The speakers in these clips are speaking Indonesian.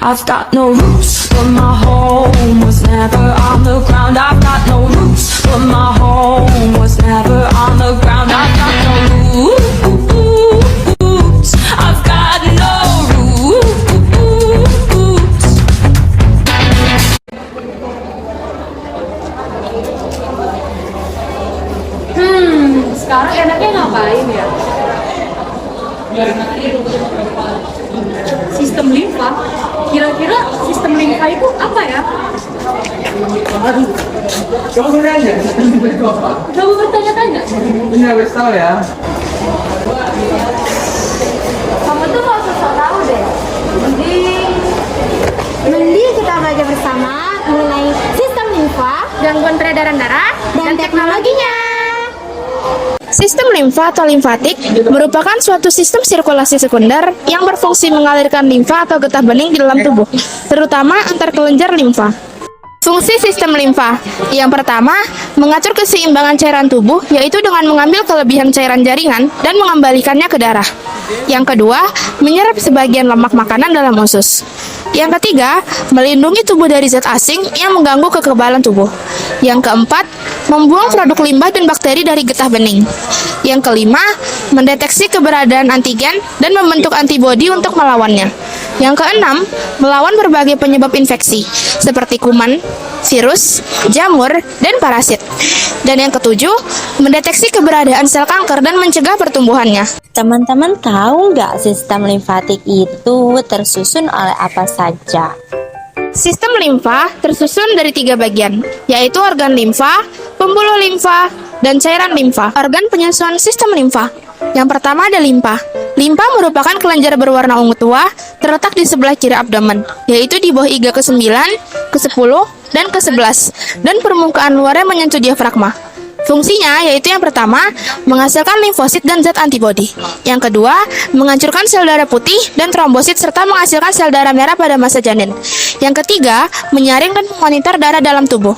I've got no roots, but my home was never on the ground. I've got no roots, but my home was never on the ground. I've got no roots. I've got no roots. Sekarang enaknya ngapain ya? Sistem limfa? Kira-kira sistem limfa itu apa ya? Coba bertanya. Coba bertanya-tanya. Ini harus tahu ya. Kamu tuh mau sosok tahu deh. Mending kita belajar bersama mengenai sistem limfa, Gangguan peredaran darah dan teknologinya. Sistem limfa atau limfatik merupakan suatu sistem sirkulasi sekunder yang berfungsi mengalirkan limfa atau getah bening di dalam tubuh, terutama antar kelenjar limfa. Fungsi sistem limfa yang pertama, mengatur keseimbangan cairan tubuh, yaitu dengan mengambil kelebihan cairan jaringan dan mengembalikannya ke darah. Yang kedua, menyerap sebagian lemak makanan dalam usus. Yang ketiga, melindungi tubuh dari zat asing yang mengganggu kekebalan tubuh. Yang keempat, membuang produk limbah dan bakteri dari getah bening. Yang kelima, mendeteksi keberadaan antigen dan membentuk antibodi untuk melawannya. Yang keenam, melawan berbagai penyebab infeksi, seperti kuman, virus, jamur, dan parasit. Dan yang ketujuh, mendeteksi keberadaan sel kanker dan mencegah pertumbuhannya. Teman-teman tahu nggak sistem limfatik itu tersusun oleh apa saja? Sistem limfa tersusun dari 3 bagian, yaitu organ limfa, pembuluh limfa, dan cairan limfa. Organ penyusunan sistem limfa. Yang pertama ada limfa. Limfa merupakan kelenjar berwarna ungu tua terletak di sebelah kiri abdomen, yaitu di bawah iga ke-9, ke-10, dan ke-11, dan permukaan luarnya menyentuh diafragma. Fungsinya yaitu yang pertama, menghasilkan limfosit dan zat antibodi. Yang kedua, menghancurkan sel darah putih dan trombosit serta menghasilkan sel darah merah pada masa janin. Yang ketiga, menyaring dan memonitor darah dalam tubuh.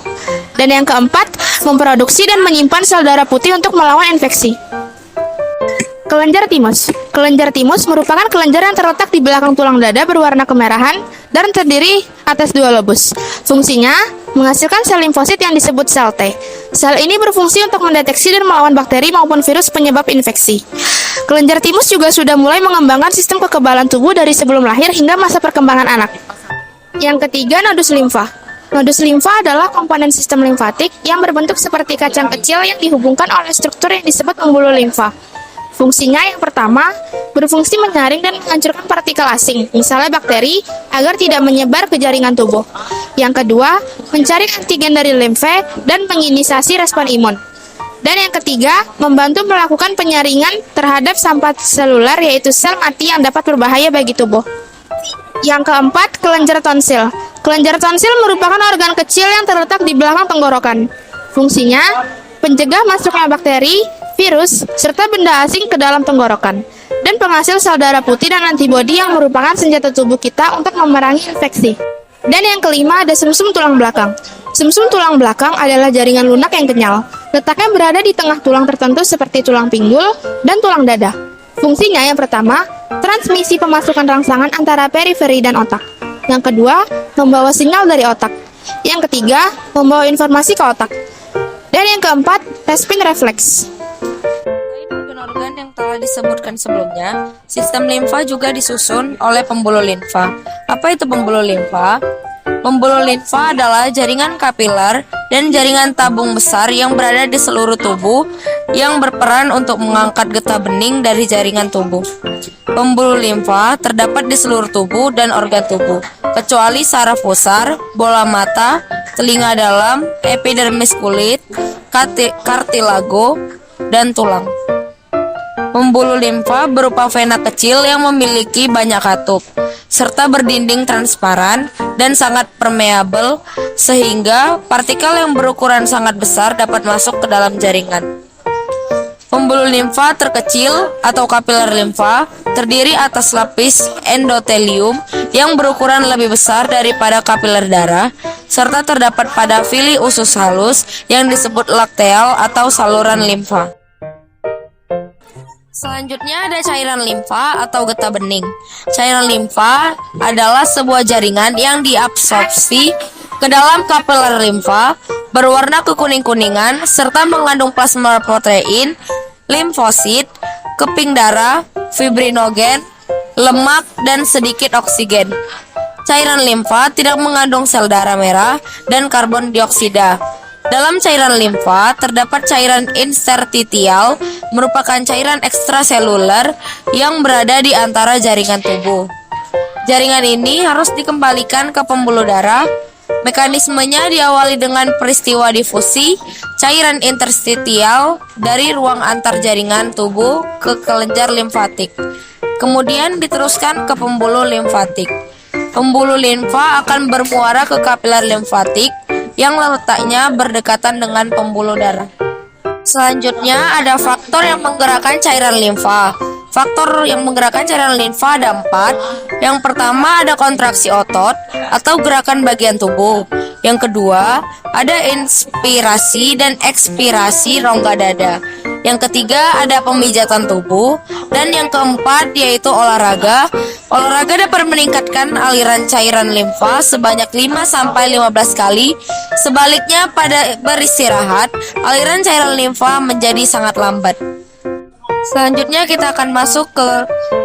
Dan yang keempat, memproduksi dan menyimpan sel darah putih untuk melawan infeksi. Kelenjar timus. Kelenjar timus merupakan kelenjar yang terletak di belakang tulang dada berwarna kemerahan dan terdiri atas 2 lobus. Fungsinya, menghasilkan sel limfosit yang disebut sel T. Sel ini berfungsi untuk mendeteksi dan melawan bakteri maupun virus penyebab infeksi. Kelenjar timus juga sudah mulai mengembangkan sistem kekebalan tubuh dari sebelum lahir hingga masa perkembangan anak. Yang ketiga, nodus limfa. Nodus limfa adalah komponen sistem limfatik yang berbentuk seperti kacang kecil yang dihubungkan oleh struktur yang disebut pembuluh limfa. Fungsinya yang pertama, berfungsi menyaring dan menghancurkan partikel asing, misalnya bakteri, agar tidak menyebar ke jaringan tubuh. Yang kedua, mencari antigen dari limfe dan menginisiasi respon imun. Dan yang ketiga, membantu melakukan penyaringan terhadap sampah seluler, yaitu sel mati yang dapat berbahaya bagi tubuh. Yang keempat, kelenjar tonsil. Kelenjar tonsil merupakan organ kecil yang terletak di belakang tenggorokan. Fungsinya, pencegah masuknya bakteri, virus, serta benda asing ke dalam tenggorokan, dan penghasil sel darah putih dan antibodi yang merupakan senjata tubuh kita untuk memerangi infeksi. Dan yang kelima ada sumsum tulang belakang. Sumsum tulang belakang adalah jaringan lunak yang kenyal. Letaknya berada di tengah tulang tertentu seperti tulang pinggul dan tulang dada. Fungsinya yang pertama, transmisi pemasukan rangsangan antara periferi dan otak. Yang kedua, membawa sinyal dari otak. Yang ketiga, membawa informasi ke otak. Dan yang keempat, respin refleks. Organ yang telah disebutkan sebelumnya, sistem limfa juga disusun oleh pembuluh limfa. Apa itu pembuluh limfa? Pembuluh limfa adalah jaringan kapiler dan jaringan tabung besar yang berada di seluruh tubuh yang berperan untuk mengangkat getah bening dari jaringan tubuh. Pembuluh limfa terdapat di seluruh tubuh dan organ tubuh, kecuali saraf pusar, bola mata, telinga dalam, epidermis kulit, kartilago, dan tulang. Pembuluh limfa berupa vena kecil yang memiliki banyak katup, serta berdinding transparan dan sangat permeabel, sehingga partikel yang berukuran sangat besar dapat masuk ke dalam jaringan. Pembuluh limfa terkecil atau kapiler limfa terdiri atas lapis endotelium yang berukuran lebih besar daripada kapiler darah, serta terdapat pada fili usus halus yang disebut lakteal atau saluran limfa. Selanjutnya ada cairan limfa atau getah bening. Cairan limfa adalah sebuah jaringan yang diabsorpsi ke dalam kapiler limfa, berwarna kekuning-kuningan, serta mengandung plasma protein, limfosit, keping darah, fibrinogen, lemak, dan sedikit oksigen. Cairan limfa tidak mengandung sel darah merah dan karbon dioksida. Dalam cairan limfa terdapat cairan interstitial, merupakan cairan ekstraseluler yang berada di antara jaringan tubuh. Jaringan ini harus dikembalikan ke pembuluh darah. Mekanismenya diawali dengan peristiwa difusi cairan interstitial dari ruang antar jaringan tubuh ke kelenjar limfatik. Kemudian diteruskan ke pembuluh limfatik. Pembuluh limfa akan bermuara ke kapiler limfatik yang letaknya berdekatan dengan pembuluh darah. Selanjutnya ada faktor yang menggerakkan cairan limfa. Faktor yang menggerakkan cairan limfa ada 4. Yang pertama ada kontraksi otot atau gerakan bagian tubuh. Yang kedua ada inspirasi dan ekspirasi rongga dada. Yang ketiga ada pemijatan tubuh. Dan yang keempat yaitu olahraga. Olahraga dapat meningkatkan aliran cairan limfa sebanyak 5-15 kali. Sebaliknya pada beristirahat, aliran cairan limfa menjadi sangat lambat. Selanjutnya kita akan masuk ke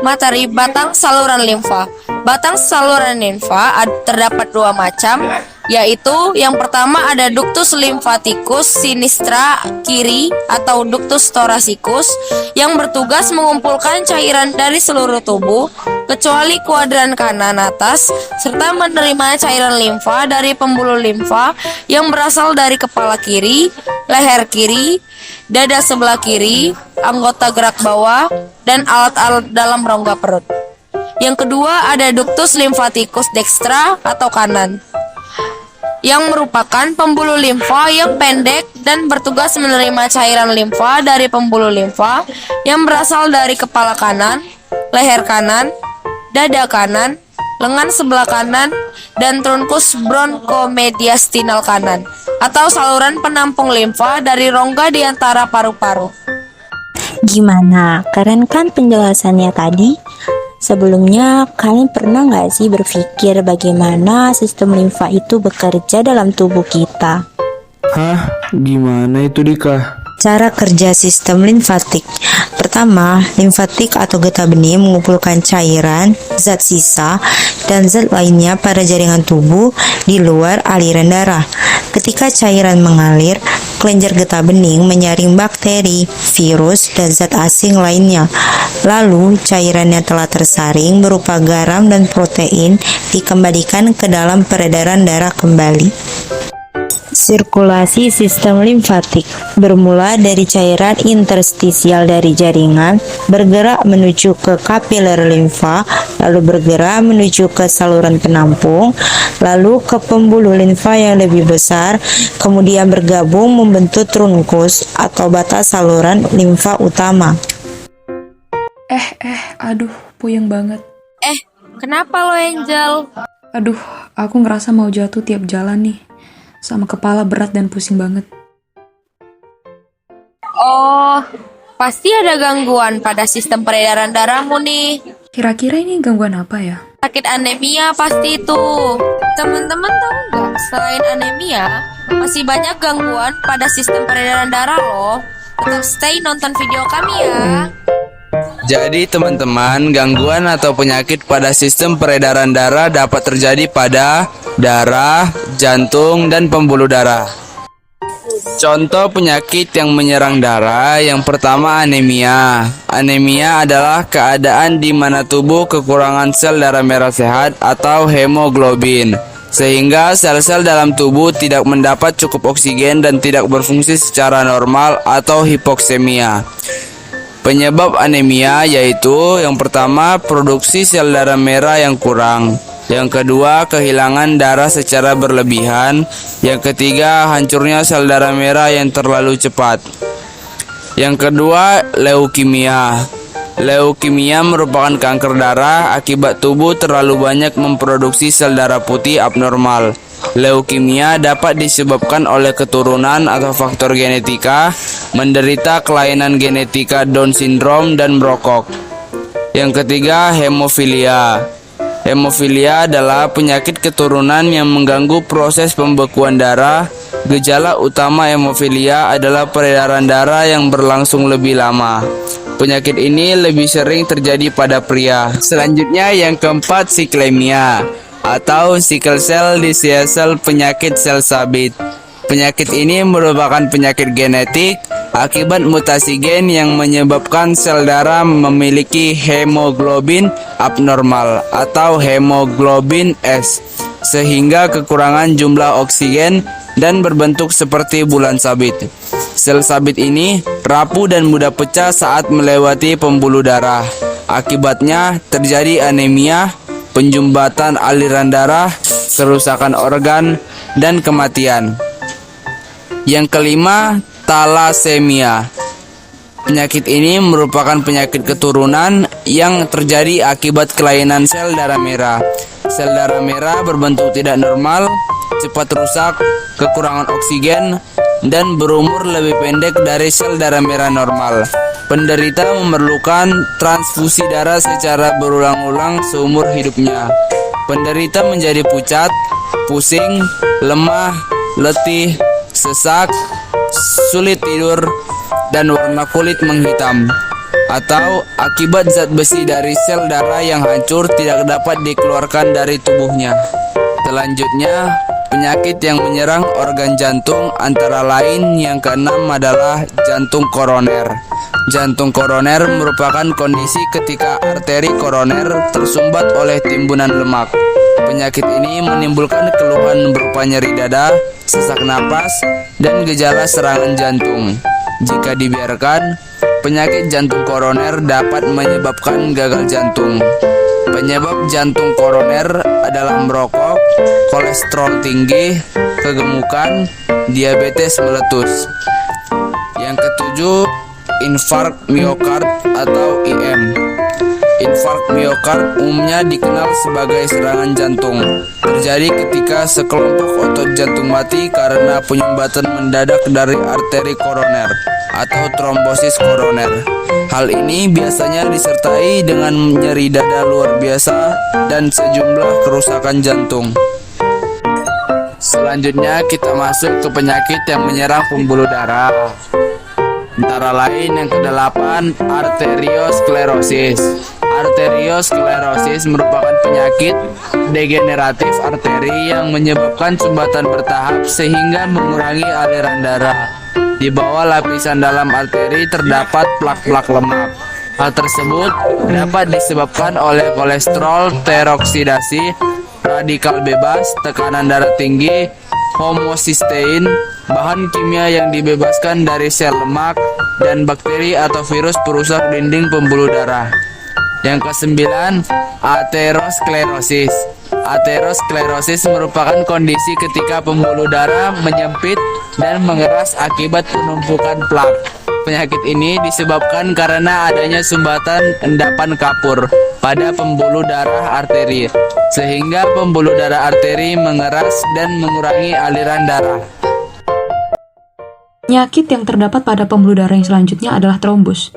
materi batang saluran limfa. Batang saluran limfa terdapat 2 macam, yaitu yang pertama ada ductus lymphaticus sinistra kiri atau ductus thoracicus yang bertugas mengumpulkan cairan dari seluruh tubuh kecuali kuadran kanan atas, serta menerima cairan limfa dari pembuluh limfa yang berasal dari kepala kiri, leher kiri, dada sebelah kiri, anggota gerak bawah, dan alat-alat dalam rongga perut. Yang kedua ada ductus lymphaticus dextra atau kanan, yang merupakan pembuluh limfa yang pendek dan bertugas menerima cairan limfa dari pembuluh limfa yang berasal dari kepala kanan, leher kanan, dada kanan, lengan sebelah kanan, dan trunkus bronchomediastinal kanan, atau saluran penampung limfa dari rongga di antara paru-paru. Gimana? Keren kan penjelasannya tadi? Sebelumnya, kalian pernah nggak sih berpikir bagaimana sistem limfa itu bekerja dalam tubuh kita? Hah? Gimana itu, Dika? Cara kerja sistem limfatik. Pertama, limfatik atau getah bening mengumpulkan cairan, zat sisa, dan zat lainnya pada jaringan tubuh di luar aliran darah. Ketika cairan mengalir, kelenjar getah bening menyaring bakteri, virus, dan zat asing lainnya. Lalu, cairan yang telah tersaring berupa garam dan protein dikembalikan ke dalam peredaran darah kembali. Sirkulasi sistem limfatik bermula dari cairan interstisial dari jaringan, bergerak menuju ke kapiler limfa, lalu bergerak menuju ke saluran penampung, lalu ke pembuluh limfa yang lebih besar, kemudian bergabung membentuk trunkus atau batas saluran limfa utama. Aduh, puyeng banget. Kenapa lo Angel? Aduh, aku ngerasa mau jatuh tiap jalan nih. Sama kepala berat dan pusing banget. Oh, pasti ada gangguan pada sistem peredaran darahmu nih. Kira-kira ini gangguan apa ya? Sakit anemia pasti itu. Teman-teman tahu nggak, selain anemia, masih banyak gangguan pada sistem peredaran darah loh. Tetap stay nonton video kami ya. Jadi teman-teman, gangguan atau penyakit pada sistem peredaran darah dapat terjadi pada darah, jantung, dan pembuluh darah. Contoh penyakit yang menyerang darah, yang pertama anemia. Anemia adalah keadaan di mana tubuh kekurangan sel darah merah sehat atau hemoglobin, sehingga sel-sel dalam tubuh tidak mendapat cukup oksigen dan tidak berfungsi secara normal atau hipoksemia. Penyebab anemia yaitu yang pertama produksi sel darah merah yang kurang, yang kedua kehilangan darah secara berlebihan, yang ketiga hancurnya sel darah merah yang terlalu cepat, yang kedua leukemia, Leukemia merupakan kanker darah akibat tubuh terlalu banyak memproduksi sel darah putih abnormal. Leukemia dapat disebabkan oleh keturunan atau faktor genetika, menderita kelainan genetika Down syndrome dan Broca. Yang ketiga, hemofilia. Hemofilia adalah penyakit keturunan yang mengganggu proses pembekuan darah. Gejala utama hemofilia adalah peredaran darah yang berlangsung lebih lama. Penyakit ini lebih sering terjadi pada pria. Selanjutnya yang keempat, siklemia atau sickle cell disease, penyakit sel sabit. Penyakit ini merupakan penyakit genetik akibat mutasi gen yang menyebabkan sel darah memiliki hemoglobin abnormal atau hemoglobin S, sehingga kekurangan jumlah oksigen dan berbentuk seperti bulan sabit. Sel sabit ini rapuh dan mudah pecah saat melewati pembuluh darah. Akibatnya terjadi anemia, penjumbatan aliran darah, kerusakan organ, dan kematian. Yang kelima, thalassemia. Penyakit ini merupakan penyakit keturunan yang terjadi akibat kelainan sel darah merah. Sel darah merah berbentuk tidak normal, cepat rusak, kekurangan oksigen, dan berumur lebih pendek dari sel darah merah normal. Penderita memerlukan transfusi darah secara berulang-ulang seumur hidupnya. Penderita menjadi pucat, pusing, lemah, letih, sesak, sulit tidur, dan warna kulit menghitam, atau akibat zat besi dari sel darah yang hancur tidak dapat dikeluarkan dari tubuhnya. Selanjutnya, penyakit yang menyerang organ jantung antara lain yang keenam adalah jantung koroner. Jantung koroner merupakan kondisi ketika arteri koroner tersumbat oleh timbunan lemak. Penyakit ini menimbulkan keluhan berupa nyeri dada, sesak napas, dan gejala serangan jantung. Jika dibiarkan, penyakit jantung koroner dapat menyebabkan gagal jantung. Penyebab jantung koroner adalah merokok, kolesterol tinggi, kegemukan, diabetes meletus. Yang ketujuh, infark miokard atau IM. Infark miokard umumnya dikenal sebagai serangan jantung. Terjadi ketika sekelompok otot jantung mati karena penyumbatan mendadak dari arteri koroner atau trombosis koroner. Hal ini biasanya disertai dengan nyeri dada luar biasa dan sejumlah kerusakan jantung. Selanjutnya kita masuk ke penyakit yang menyerang pembuluh darah. Antara lain yang ke-8, arteriosklerosis. Arteriosklerosis merupakan penyakit degeneratif arteri yang menyebabkan sumbatan bertahap sehingga mengurangi aliran darah. Di bawah lapisan dalam arteri terdapat plak-plak lemak. Hal tersebut dapat disebabkan oleh kolesterol teroksidasi, radikal bebas, tekanan darah tinggi, homocysteine, bahan kimia yang dibebaskan dari sel lemak, dan bakteri atau virus perusak dinding pembuluh darah. Yang ke-9, aterosklerosis. Aterosklerosis merupakan kondisi ketika pembuluh darah menyempit dan mengeras akibat penumpukan plak. Penyakit ini disebabkan karena adanya sumbatan endapan kapur pada pembuluh darah arteri, sehingga pembuluh darah arteri mengeras dan mengurangi aliran darah. Penyakit yang terdapat pada pembuluh darah yang selanjutnya adalah trombus.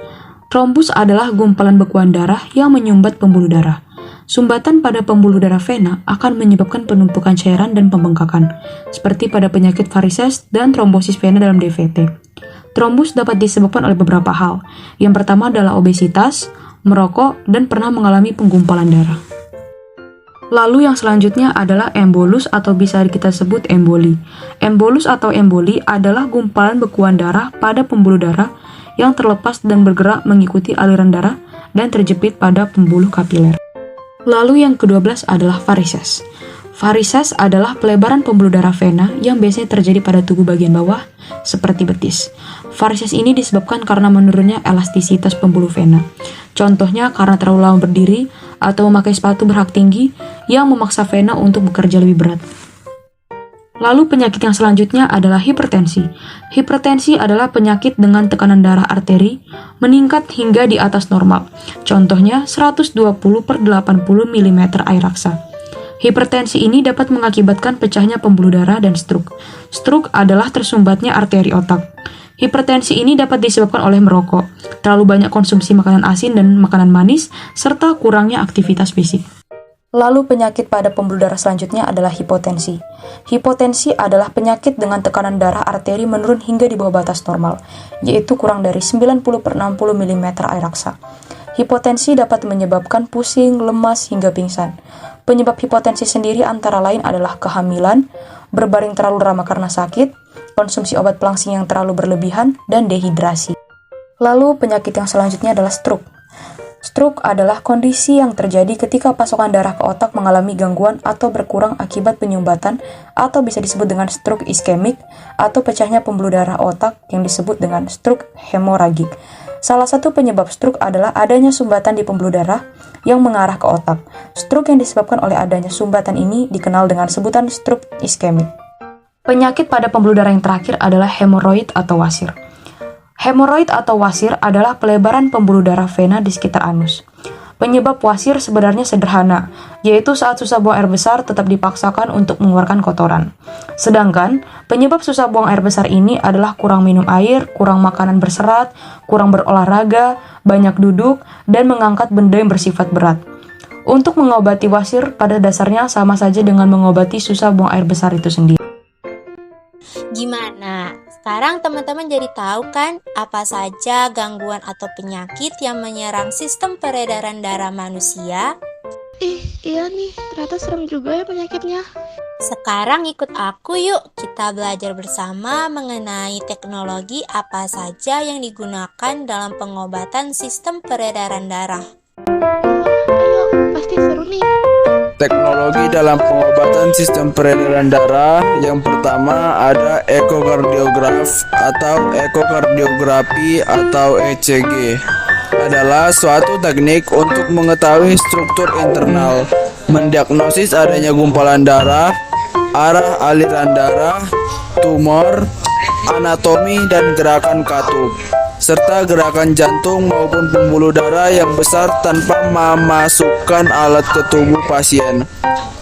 Trombus adalah gumpalan bekuan darah yang menyumbat pembuluh darah. Sumbatan pada pembuluh darah vena akan menyebabkan penumpukan cairan dan pembengkakan, seperti pada penyakit varises dan trombosis vena dalam DVT. Trombus dapat disebabkan oleh beberapa hal. Yang pertama adalah obesitas, merokok, dan pernah mengalami penggumpalan darah. Lalu yang selanjutnya adalah embolus atau bisa kita sebut emboli. Embolus atau emboli adalah gumpalan bekuan darah pada pembuluh darah yang terlepas dan bergerak mengikuti aliran darah dan terjepit pada pembuluh kapiler. Lalu yang ke-12 adalah varises. Varises adalah pelebaran pembuluh darah vena yang biasanya terjadi pada tubuh bagian bawah, seperti betis. Varises ini disebabkan karena menurunnya elastisitas pembuluh vena. Contohnya karena terlalu lama berdiri atau memakai sepatu berhak tinggi yang memaksa vena untuk bekerja lebih berat. Lalu penyakit yang selanjutnya adalah hipertensi. Hipertensi adalah penyakit dengan tekanan darah arteri meningkat hingga di atas normal. Contohnya 120/80 mm air raksa. Hipertensi ini dapat mengakibatkan pecahnya pembuluh darah dan stroke. Stroke adalah tersumbatnya arteri otak. Hipertensi ini dapat disebabkan oleh merokok, terlalu banyak konsumsi makanan asin dan makanan manis, serta kurangnya aktivitas fisik. Lalu penyakit pada pembuluh darah selanjutnya adalah hipotensi. Hipotensi adalah penyakit dengan tekanan darah arteri menurun hingga di bawah batas normal, yaitu kurang dari 90/60 mm air raksa. Hipotensi dapat menyebabkan pusing, lemas, hingga pingsan. Penyebab hipotensi sendiri antara lain adalah kehamilan, berbaring terlalu lama karena sakit, konsumsi obat pelangsing yang terlalu berlebihan, dan dehidrasi. Lalu penyakit yang selanjutnya adalah stroke. Stroke adalah kondisi yang terjadi ketika pasokan darah ke otak mengalami gangguan atau berkurang akibat penyumbatan atau bisa disebut dengan stroke iskemik atau pecahnya pembuluh darah otak yang disebut dengan stroke hemoragik. Salah satu penyebab stroke adalah adanya sumbatan di pembuluh darah yang mengarah ke otak. Stroke yang disebabkan oleh adanya sumbatan ini dikenal dengan sebutan stroke iskemik. Penyakit pada pembuluh darah yang terakhir adalah hemoroid atau wasir. Hemoroid atau wasir adalah pelebaran pembuluh darah vena di sekitar anus. Penyebab wasir sebenarnya sederhana, yaitu saat susah buang air besar tetap dipaksakan untuk mengeluarkan kotoran. Sedangkan, penyebab susah buang air besar ini adalah kurang minum air, kurang makanan berserat, kurang berolahraga, banyak duduk, dan mengangkat benda yang bersifat berat. Untuk mengobati wasir pada dasarnya sama saja dengan mengobati susah buang air besar itu sendiri. Gimana? Sekarang teman-teman jadi tahu kan apa saja gangguan atau penyakit yang menyerang sistem peredaran darah manusia? Iya nih, ternyata serem juga ya penyakitnya. Sekarang ikut aku yuk, kita belajar bersama mengenai teknologi apa saja yang digunakan dalam pengobatan sistem peredaran darah. Ayo, pasti seru nih. Teknologi dalam pengobatan sistem peredaran darah. Yang pertama ada ekokardiograf atau ekokardiografi atau ECG. Adalah suatu teknik untuk mengetahui struktur internal, mendiagnosis adanya gumpalan darah, arah aliran darah, tumor, anatomi dan gerakan katup, serta gerakan jantung maupun pembuluh darah yang besar tanpa memasukkan alat ke tubuh pasien,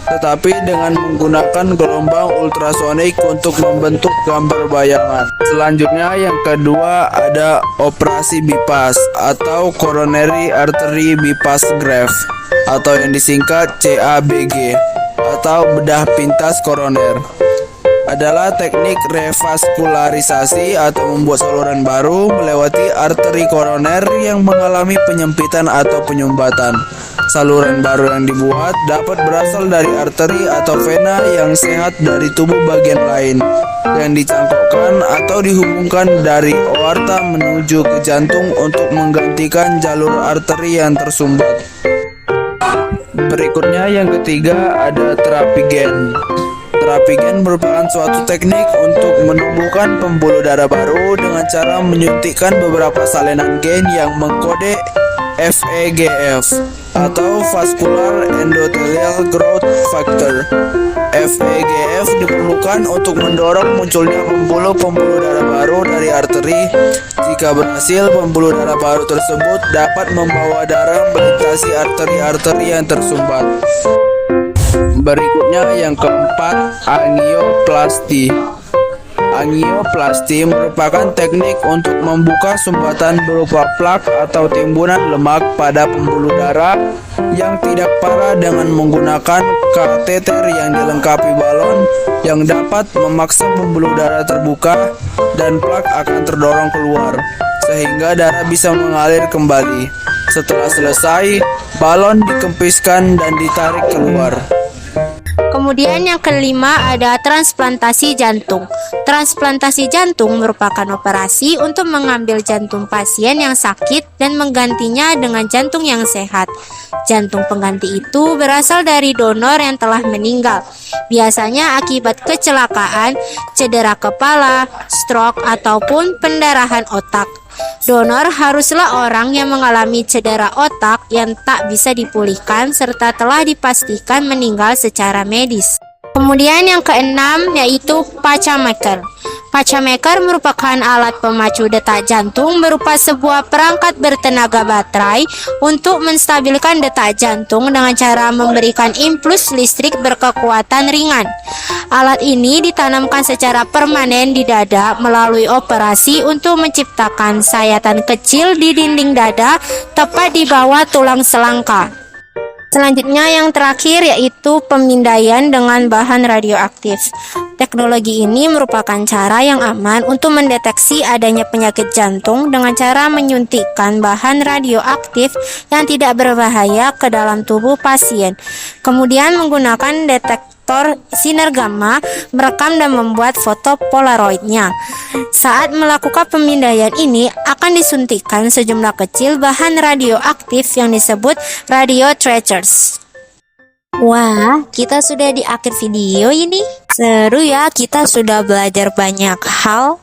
tetapi dengan menggunakan gelombang ultrasonik untuk membentuk gambar bayangan. Selanjutnya yang kedua ada operasi bypass atau coronary artery bypass graft atau yang disingkat CABG atau bedah pintas koroner. Adalah teknik revaskularisasi atau membuat saluran baru melewati arteri koroner yang mengalami penyempitan atau penyumbatan. Saluran baru yang dibuat dapat berasal dari arteri atau vena yang sehat dari tubuh bagian lain yang dicangkokkan atau dihubungkan dari aorta menuju ke jantung untuk menggantikan jalur arteri yang tersumbat. Berikutnya yang ketiga ada terapi gen. Terapi gen merupakan suatu teknik untuk menumbuhkan pembuluh darah baru dengan cara menyuntikkan beberapa salinan gen yang mengkode VEGF atau Vascular Endothelial Growth Factor. VEGF diperlukan untuk mendorong munculnya pembuluh darah baru dari arteri. Jika berhasil, pembuluh darah baru tersebut dapat membawa darah melintasi arteri-arteri yang tersumbat. Berikutnya yang keempat, angioplasti. Angioplasti merupakan teknik untuk membuka sumbatan berupa plak atau timbunan lemak pada pembuluh darah yang tidak parah dengan menggunakan kateter yang dilengkapi balon yang dapat memaksa pembuluh darah terbuka dan plak akan terdorong keluar sehingga darah bisa mengalir kembali. Setelah selesai, balon dikempiskan dan ditarik keluar. Kemudian yang kelima ada transplantasi jantung. Transplantasi jantung merupakan operasi untuk mengambil jantung pasien yang sakit dan menggantinya dengan jantung yang sehat. Jantung pengganti itu berasal dari donor yang telah meninggal, biasanya akibat kecelakaan, cedera kepala, stroke, ataupun pendarahan otak. Donor haruslah orang yang mengalami cedera otak yang tak bisa dipulihkan serta telah dipastikan meninggal secara medis. Kemudian yang keenam yaitu pacemaker. Pacemaker merupakan alat pemacu detak jantung berupa sebuah perangkat bertenaga baterai untuk menstabilkan detak jantung dengan cara memberikan impuls listrik berkekuatan ringan. Alat ini ditanamkan secara permanen di dada melalui operasi untuk menciptakan sayatan kecil di dinding dada tepat di bawah tulang selangka. Selanjutnya yang terakhir yaitu pemindaian dengan bahan radioaktif. Teknologi ini merupakan cara yang aman untuk mendeteksi adanya penyakit jantung dengan cara menyuntikkan bahan radioaktif yang tidak berbahaya ke dalam tubuh pasien. Kemudian menggunakan detektor sinar gamma merekam dan membuat foto polaroidnya. Saat melakukan pemindaian ini akan disuntikkan sejumlah kecil bahan radioaktif yang disebut radio tracers. Wah, kita sudah di akhir video ini. Seru ya, kita sudah belajar banyak hal.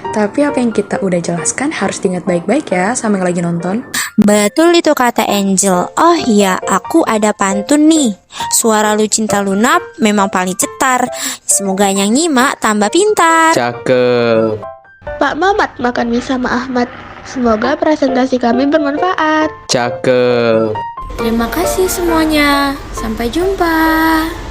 Tapi apa yang kita udah jelaskan harus diingat baik-baik ya sama yang lagi nonton. Betul itu kata Angel. Oh iya, aku ada pantun nih. Suara Lucinta Luna memang paling cetar. Semoga yang nyimak tambah pintar. Cakep. Pak Mamat makan mie sama Ahmad. Semoga presentasi kami bermanfaat. Cakep. Terima kasih semuanya. Sampai jumpa.